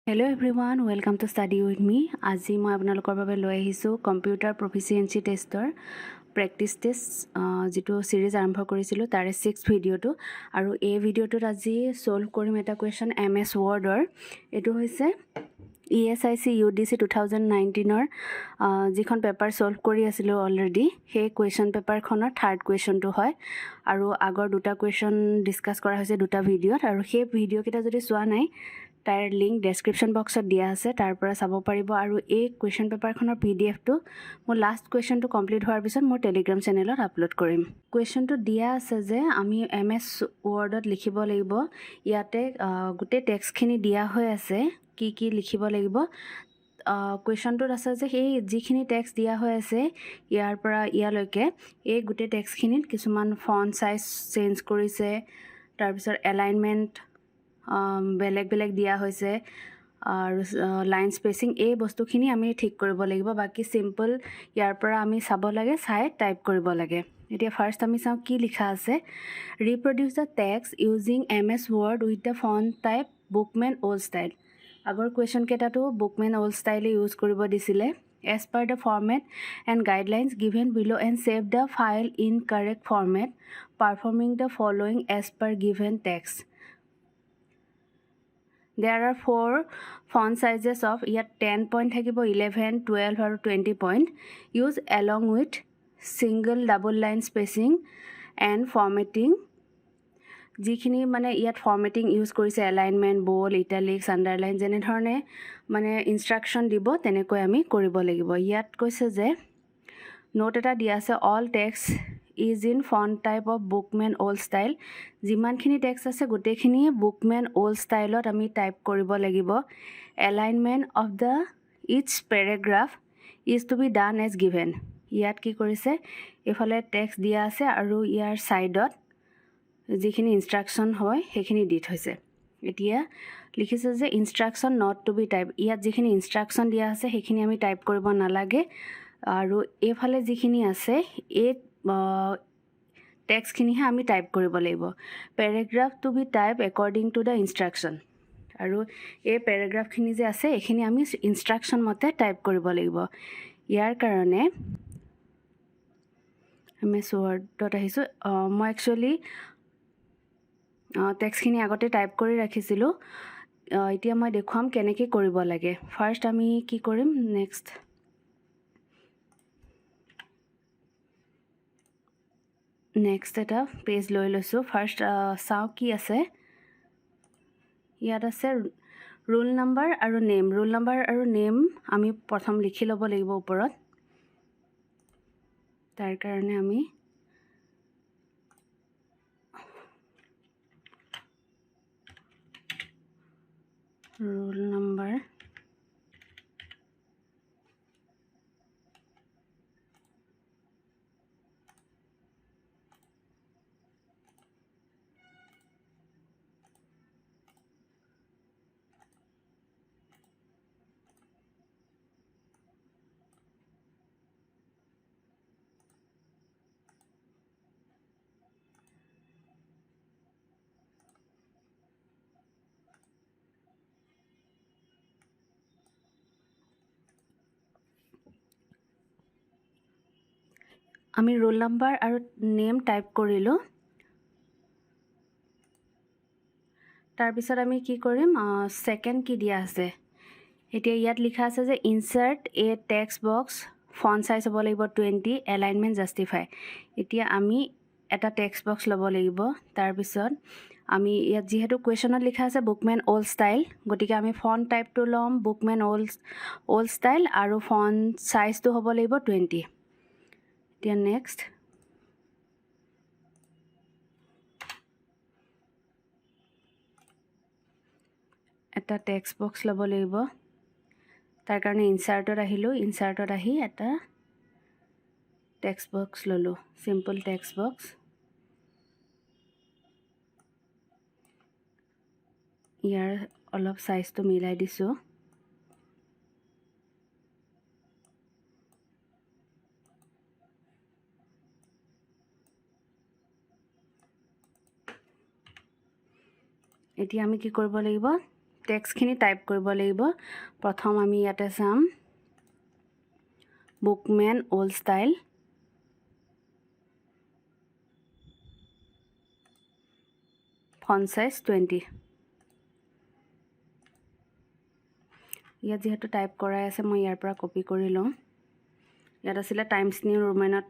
Hello everyone, welcome to Study with me. আজি মই আপোনালোকৰ বাবে লৈ আহিছো কম্পিউটাৰ প্ৰফিচিয়েন্সি টেষ্টৰ প্ৰেক্টিস টেষ্ট যেটো সিৰিজ আৰম্ভ কৰিছিলো তাৰে 6th ভিডিওটো আৰু এই ভিডিওটোত আজি সলভ কৰিম এটা কোৱেশ্চন এমএছ ওৱৰ্ডৰ এটো হৈছে ESIC UDC 2019 ৰ যিখন পেপাৰ সলভ কৰি আছিল অলৰেডি সেই কোৱেশ্চন পেপাৰখনৰ থাৰ্ড কোৱেশ্চনটো হয় আৰু আগৰ দুটা কোৱেশ্চন ডিসকাস কৰা হৈছে দুটা ভিডিওত আৰু সেই ভিডিও কেটা যদি চোৱা নাই তাৰ লিংক ডেসক্ৰিপশন বক্সত দিয়া আছে তাৰ পৰা চাব পাৰিব আৰু এই কোৱেশ্চন পেপাৰখনৰ PDF টো মই লাষ্ট কোৱেশ্চনটো কমপ্লিট হোৱাৰ পিছত মোৰ টেলিগ্ৰাম চেনেলত আপলোড কৰিম কোৱেশ্চনটো দিয়া আছে যে আমি MS ওৱৰ্ডত লিখিব লাগিব ইয়াতে গুটে টেক্সটখিনি দিয়া হৈ আছে কি লিখিব লাগিব কোৱেশ্চনটোত আছে যে এই যিখিনি টেক্সট দিয়া হৈ আছে ইয়াৰ পৰা ইয়ালৈকে এই গুটে টেক্সটখিনিত কিছুমান ফন্ট সাইজ চেঞ্জ কৰিছে তাৰ পিছত এলাইনমেন্ট বেলেগ বেলেগ দিয়া হৈছে আৰু লাইন স্পেচিং এই বস্তুখিনি আমি ঠিক কৰিব লাগিব বাকি সিম্পল ইয়াৰ পৰা আমি চাব লাগে চাই টাইপ কৰিব লাগে এতিয়া ফাৰ্স্ট আমি চাও কি লিখা আছে reproduce the text using MS Word with the font type Bookman Old Style আগৰ কোৱেশ্চন কেটাটো বুকম্যান ওল্ড ষ্টাইল ইউজ কৰিব দিছিলে as per the format and guidelines given below and save the file in correct format performing the following as per given text. There are 4 font sizes of yet 10 point thakibo 11 12 or 20 point use along with single double line spacing and formatting jikhini mane yet formatting use korise alignment bold italics underline jene dhorone mane instruction dibo tenekoi ami koribo lagibo yat koise je note eta dia ase all text is in font type of bookman old style jimankhini text ase gotekhini bookman old style ot ami type koribo lagibo alignment of the each paragraph is to be done as given yat ki korise efale text dia ase aru yar side ot jikhini instruction hoy hekhini dit hoise etia likhise je instruction not to be type yat jikhini instruction dia ase hekhini ami type koribo na lage aru efale jikhini ase e text khini ha ami type koribo lagibo paragraph to be type according to the instruction aru e paragraph khini je ase ekhini ami instruction mote type koribo lagibo yar karone MS Word dot ahisu মই actually text khini agote type kori rakhisilu etia মই দেখুৱাম কেনেকৈ কৰিব লাগে first আমি কি কৰিম next eta page loi loisu first sao ki ase yat ase roll number aru name ami prothom likhi lobo lagibo uporot tar karone ami roll number আমি roll number আৰু name type কৰিলো তাৰ পিছত আমি কি কৰিম সেকেন্ড কি দিয়া আছে এতিয়া ইয়াত লিখা আছে যে insert a text box font size হ'ব লাগিব 20 alignment justify এতিয়া আমি এটা text box ল'ব লাগিব তাৰ পিছত আমি ইয়াত যেহেতু কোৱেশ্চনত লিখা আছে bookman old style গতিকে আমি font type টো লম bookman old style আৰু font size টো হ'ব লাগিব 20 এতিয়া next এটা text box ল'ব লাগিব তাৰ কাৰণে insert ত আহি এটা text box ললো simple text box ইয়াৰ অলপ সাইজ টো মিলাই দিছো এতিয়া আমি কি কৰিব লাগিব টেক্সটখিনি টাইপ কৰিব লাগিব প্ৰথম আমি ইয়াতে চাম বুকমেন ওল্ড ষ্টাইল ফন্ট সাইজ 20 ইয়াত যেহেতু টাইপ কৰাই আছে মই ইয়াৰ পৰা কপি কৰি লওঁ ইয়াত আছিল টাইমছ নিউ ৰোমানত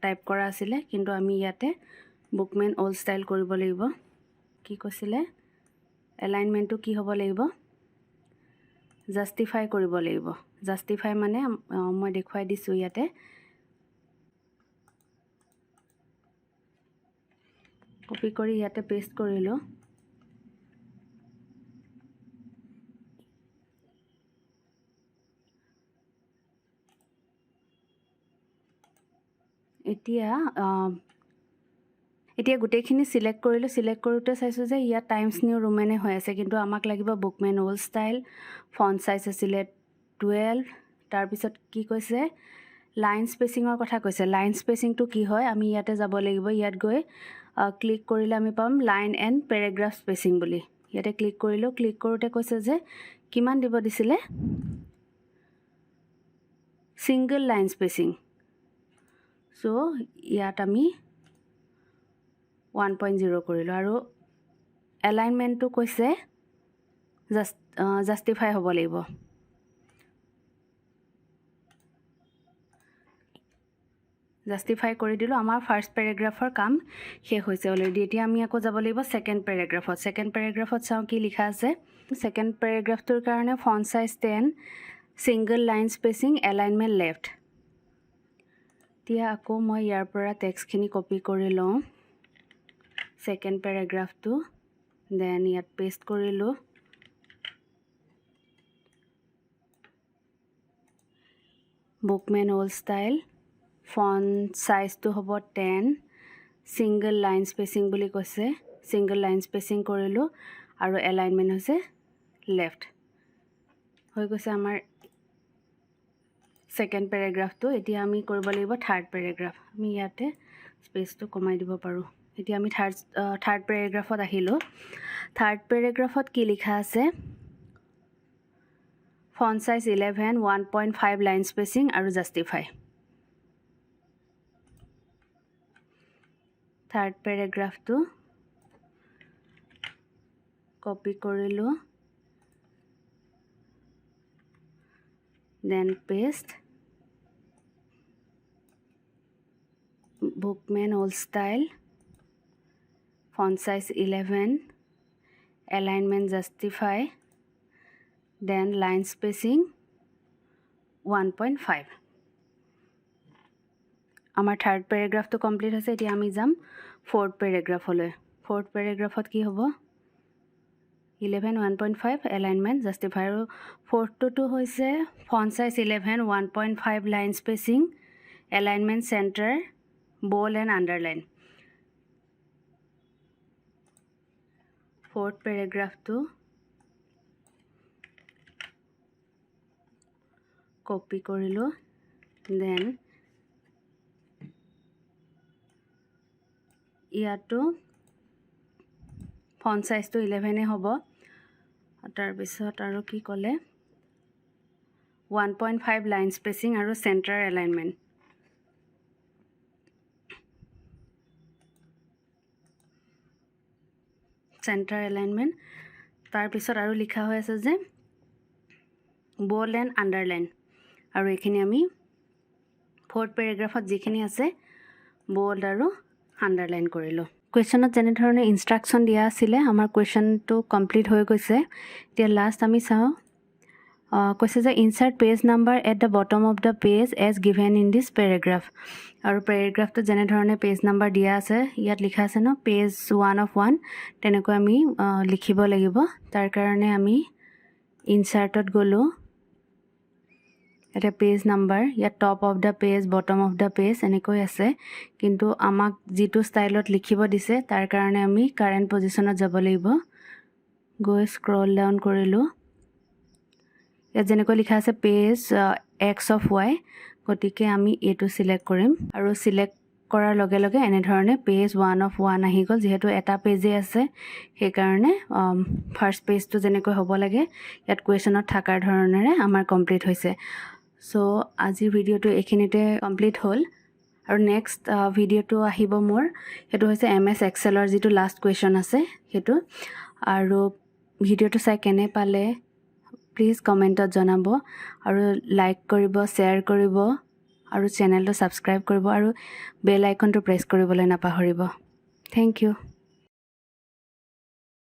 টাইপ কৰা আছিল কিন্তু আমি ইয়াতে বুকমেন ওল্ড ষ্টাইল কৰিব লাগিব কি কৈছিলে এলাইনমেন্টটো কি হ'ব লাগিব জাস্টিফাই কৰিব লাগিব জাস্টিফাই মানে মই দেখুৱাই দিছো ইয়াতে কপি কৰি ইয়াতে পেষ্ট কৰিলো এতিয়া গোটেইখিনি সিলেক্ট কৰিলো সিলেক্ট কৰোতে চাইছো যে ইয়া টাইমছ নিউ ৰোমানে হৈ আছে কিন্তু আমাক লাগিব বুকমেন ওল্ড ষ্টাইল ফন্ট সাইজ আছিল 12 তাৰ পিছত কি কৈছে লাইন স্পেচিংৰ কথা কৈছে লাইন স্পেচিংটো কি হয় আমি ইয়াতে যাব লাগিব ইয়াত গৈ ক্লিক কৰিলে আমি পাম লাইন এণ্ড পেৰাগ্ৰাফ স্পেচিং বুলি ইয়াতে ক্লিক কৰিলো ক্লিক কৰোতে কৈছে যে কিমান দিব দিছিলে সিঙ্গল লাইন স্পেচিং সো ইয়াত আমি 1.0 কৰিলো আৰু এলাইনমেন্টটো কৈছে জাস্টিফাই হ'ব লাগিব জাস্টিফাই কৰি দিলো আমাৰ ফাৰ্স্ট পেৰাগ্ৰাফৰ কাম শেষ হৈছে অলৰেডি এতিয়া আমি আকৌ যাব লাগিব সেকেন্ড পেৰাগ্ৰাফত চাও কি লিখা আছে সেকেন্ড পেৰাগ্ৰাফটোৰ কাৰণে font size 10 single line spacing alignment left এতিয়া আকৌ মই ইয়াৰ পৰা টেক্সটখিনি কপি কৰি লওঁ সেকেন্ড পেৰাগ্ৰাফটো দেন ইয়াত পেষ্ট কৰিলো বুকমেন ওল্ড ষ্টাইল ফন্ট সাইজটো হ'ব 10 সিঙ্গল লাইন স্পেচিং বুলি কৈছে সিঙ্গল লাইন স্পেচিং কৰিলো আৰু এলাইনমেন্ট হৈছে লেফট হৈ গৈছে আমাৰ সেকেন্ড পেৰাগ্ৰাফটো এতিয়া আমি কৰিব লাগিব থাৰ্ড পেৰাগ্ৰাফ আমি ইয়াতে স্পেচটো কমাই দিব পাৰো এতিয়া আমি থাৰ্ড পেৰাগ্ৰাফত আহিলো থাৰ্ড পেৰাগ্ৰাফত কি লিখা আছে ফন্ট সাইজ 11 1.5 লাইন স্পেচিং আৰু জাস্টিফাই থাৰ্ড পেৰাগ্ৰাফটো কপি কৰিলো then paste Bookman Old Style font size 11 alignment justify then line spacing 1.5 আমাৰ থাৰ্ড পেৰাগ্ৰাফটো কমপ্লিট হৈছে এতিয়া আমি যাম ফোৰ্থ পেৰাগ্ৰাফলৈ ফোৰ্থ পেৰাগ্ৰাফত কি হ'ব 11 1.5 alignment justify আৰু ফোৰ্থটো হৈছে font size 11 1.5 line spacing alignment center bold and underline fourth paragraph to copy korilo then ইয়াতো font size to 11 e hobo tar bisot aru ki kole 1.5 line spacing aru center alignment center alignment tar pisot aru likha hoy ase je bold and underline aru ekhini ami fourth paragraph ot jekhini ase bold aru underline korilo question ot jene dhorone instruction dia asile amar question to complete hoy goise tia last ami sao কৈছে যে insert page number at the bottom of the page as given in this paragraph আৰু paragraph to jene dhorone page number dia ase ইয়াত লিখা আছে no page 1 of 1 teneko ami likhibo lagibo tar karone ami insert ot golo eta page number ya top of the page bottom of the page enekoi ase kintu amak jitu style ot likhibo dise tar karone ami current position ot jabo lagibo go scroll down korilu ya jeneko likha ase page x of y gotike ami a to select korim aru select কৰাৰ লগে লগে এনেধৰণে page 1 of 1 আহি গ'ল যেহেতু এটা পেজে আছে সেইকাৰণে ফাৰ্ষ্ট পেজটো যেনেকৈ হ'ব লাগে ইয়াত কুৱেশ্যনত থকাৰ ধৰণেৰে আমাৰ কমপ্লিট হৈছে সো আজিৰ ভিডিঅ'টো এইখিনিতে কমপ্লিট হ'ল আৰু নেক্সট ভিডিঅ'টো আহিব মোৰ সেইটো হৈছে MS এক্সেলৰ যিটো লাষ্ট কুৱেশ্যন আছে সেইটো আৰু ভিডিঅ'টো চাই কেনে পালে প্লিজ কমেণ্টত জনাব আৰু লাইক কৰিব শ্বেয়াৰ কৰিব আৰু চেনেলটো ছাবস্ক্ৰাইব কৰিব আৰু বেল আইকনটো প্ৰেছ কৰিবলৈ নাপাহৰিব থেংক ইউ